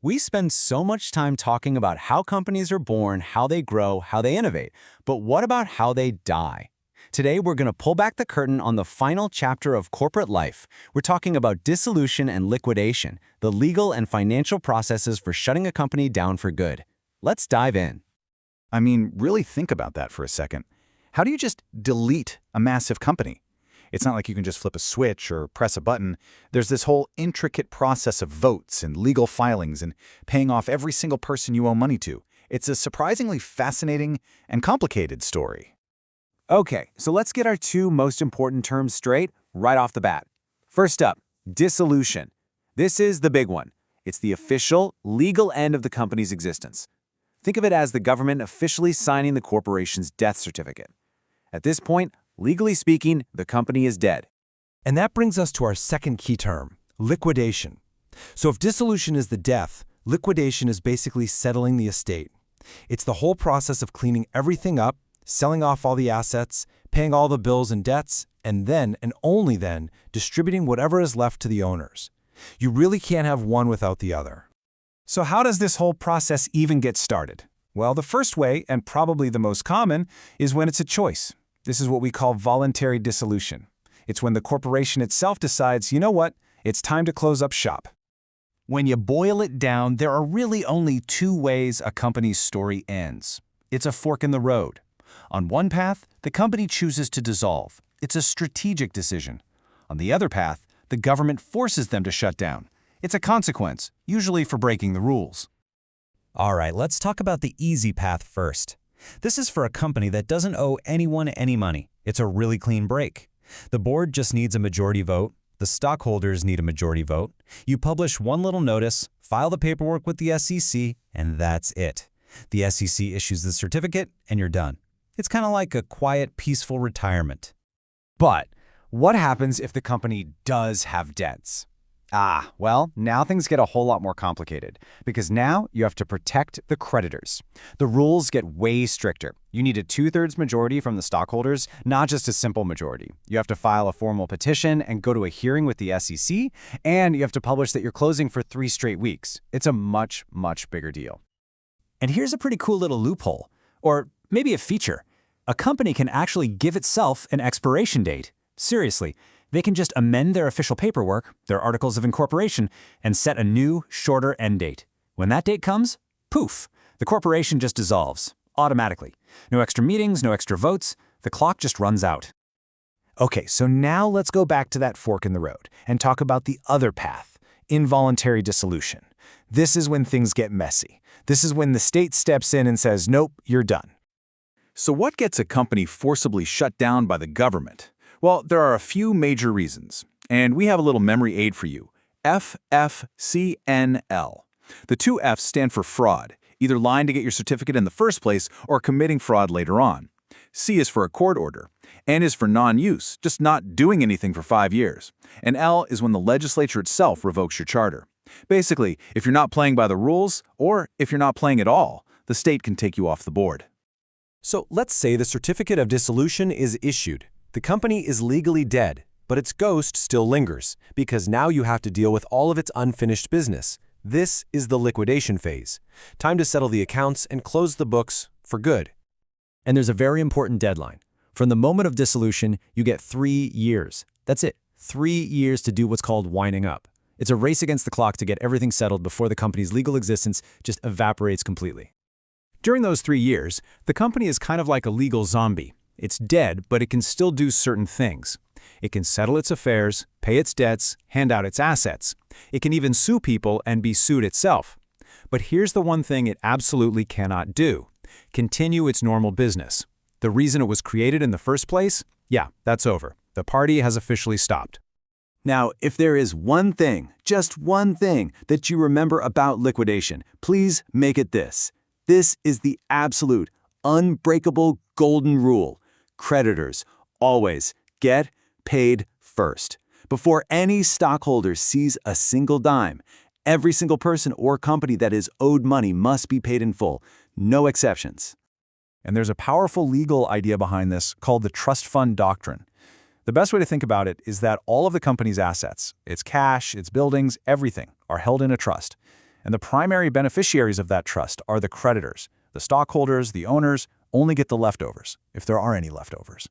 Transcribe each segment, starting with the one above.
We spend so much time talking about how companies are born, how they grow, how they innovate. But what about how they die? Today, we're going to pull back the curtain on the final chapter of corporate life. We're talking about dissolution and liquidation, the legal and financial processes for shutting a company down for good. Let's dive in. I mean, really think about that for a second. How do you just delete a massive company? It's not like you can just flip a switch or press a button. There's this whole intricate process of votes and legal filings and paying off every single person you owe money to. It's a surprisingly fascinating and complicated story. Okay, so let's get our two most important terms straight right off the bat. First up, dissolution. This is the big one. It's the official, legal end of the company's existence. Think of it as the government officially signing the corporation's death certificate. At this point, legally speaking, the company is dead. And that brings us to our second key term, liquidation. So if dissolution is the death, liquidation is basically settling the estate. It's the whole process of cleaning everything up, selling off all the assets, paying all the bills and debts, and then, and only then, distributing whatever is left to the owners. You really can't have one without the other. So how does this whole process even get started? Well, the first way, and probably the most common, is when it's a choice. This is what we call voluntary dissolution. It's when the corporation itself decides, you know what, it's time to close up shop. When you boil it down, there are really only two ways a company's story ends. It's a fork in the road. On one path, the company chooses to dissolve. It's a strategic decision. On the other path, the government forces them to shut down. It's a consequence, usually for breaking the rules. All right, let's talk about the easy path first. This is for a company that doesn't owe anyone any money. It's a really clean break. The board just needs a majority vote. The stockholders need a majority vote. You publish one little notice, file the paperwork with the SEC, and that's it. The SEC issues the certificate, and you're done. It's kind of like a quiet, peaceful retirement. But what happens if the company does have debts? Well, now things get a whole lot more complicated, because now you have to protect the creditors. The rules get way stricter. You need a 2/3 majority from the stockholders, not just a simple majority. You have to file a formal petition and go to a hearing with the SEC, and you have to publish that you're closing for 3 straight weeks. It's a much, much bigger deal. And here's a pretty cool little loophole, or maybe a feature. A company can actually give itself an expiration date. Seriously. They can just amend their official paperwork, their articles of incorporation, and set a new, shorter end date. When that date comes, poof, the corporation just dissolves, automatically. No extra meetings, no extra votes, the clock just runs out. Okay, so now let's go back to that fork in the road and talk about the other path, involuntary dissolution. This is when things get messy. This is when the state steps in and says, nope, you're done. So what gets a company forcibly shut down by the government? Well, there are a few major reasons, and we have a little memory aid for you. FFCNL. The two F's stand for fraud, either lying to get your certificate in the first place or committing fraud later on. C is for a court order. N is for non-use, just not doing anything for 5 years. And L is when the legislature itself revokes your charter. Basically, if you're not playing by the rules, or if you're not playing at all, the state can take you off the board. So let's say the certificate of dissolution is issued. The company is legally dead, but its ghost still lingers, because now you have to deal with all of its unfinished business. This is the liquidation phase. Time to settle the accounts and close the books for good. And there's a very important deadline. From the moment of dissolution, you get 3 years. That's it, 3 years to do what's called winding up. It's a race against the clock to get everything settled before the company's legal existence just evaporates completely. During those 3 years, the company is kind of like a legal zombie. It's dead, but it can still do certain things. It can settle its affairs, pay its debts, hand out its assets. It can even sue people and be sued itself. But here's the one thing it absolutely cannot do: continue its normal business. The reason it was created in the first place? Yeah, that's over. The party has officially stopped. Now, if there is one thing, just one thing, that you remember about liquidation, please make it this. This is the absolute, unbreakable golden rule. Creditors always get paid first. Before any stockholder sees a single dime, every single person or company that is owed money must be paid in full. No exceptions. And there's a powerful legal idea behind this called the trust fund doctrine. The best way to think about it is that all of the company's assets, its cash, its buildings, everything, are held in a trust. And the primary beneficiaries of that trust are the creditors. The stockholders, the owners, only get the leftovers, if there are any leftovers.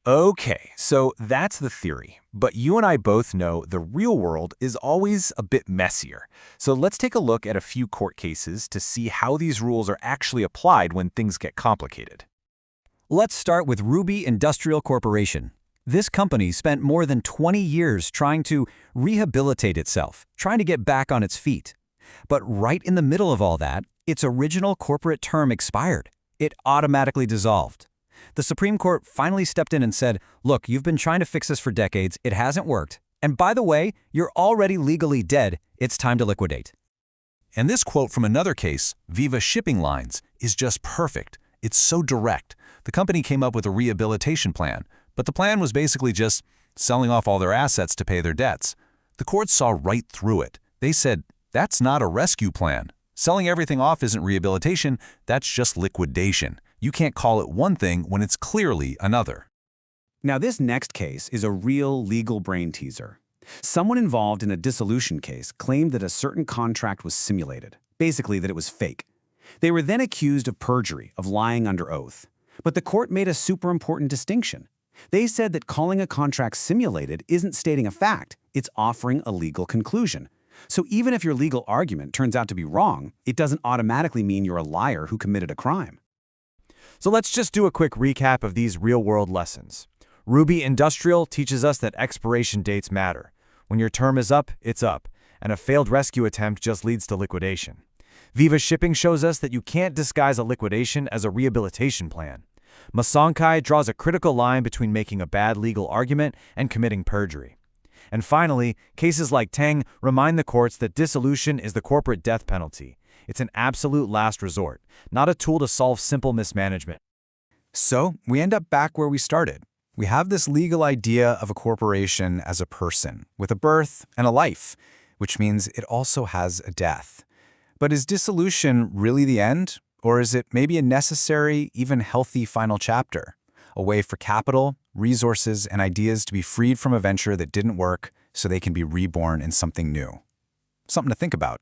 Okay, so that's the theory. But you and I both know the real world is always a bit messier. So let's take a look at a few court cases to see how these rules are actually applied when things get complicated. Let's start with Ruby Industrial Corporation. This company spent more than 20 years trying to rehabilitate itself, trying to get back on its feet. But right in the middle of all that, its original corporate term expired. It automatically dissolved. The Supreme Court finally stepped in and said, look, you've been trying to fix this for decades, it hasn't worked. And by the way, you're already legally dead, it's time to liquidate. And this quote from another case, Viva Shipping Lines, is just perfect. It's so direct. The company came up with a rehabilitation plan, but the plan was basically just selling off all their assets to pay their debts. The courts saw right through it. They said, that's not a rescue plan. Selling everything off isn't rehabilitation, that's just liquidation. You can't call it one thing when it's clearly another. Now, this next case is a real legal brain teaser. Someone involved in a dissolution case claimed that a certain contract was simulated, basically that it was fake. They were then accused of perjury, of lying under oath. But the court made a super important distinction. They said that calling a contract simulated isn't stating a fact, it's offering a legal conclusion. So even if your legal argument turns out to be wrong, it doesn't automatically mean you're a liar who committed a crime. So let's just do a quick recap of these real-world lessons. Ruby Industrial teaches us that expiration dates matter. When your term is up, it's up, and a failed rescue attempt just leads to liquidation. Viva Shipping shows us that you can't disguise a liquidation as a rehabilitation plan. Masankai draws a critical line between making a bad legal argument and committing perjury. And finally, cases like Tang remind the courts that dissolution is the corporate death penalty. It's an absolute last resort, not a tool to solve simple mismanagement. So we end up back where we started. We have this legal idea of a corporation as a person, with a birth and a life, which means it also has a death. But is dissolution really the end? Or is it maybe a necessary, even healthy final chapter? A way for capital, resources, and ideas to be freed from a venture that didn't work so they can be reborn in something new. Something to think about.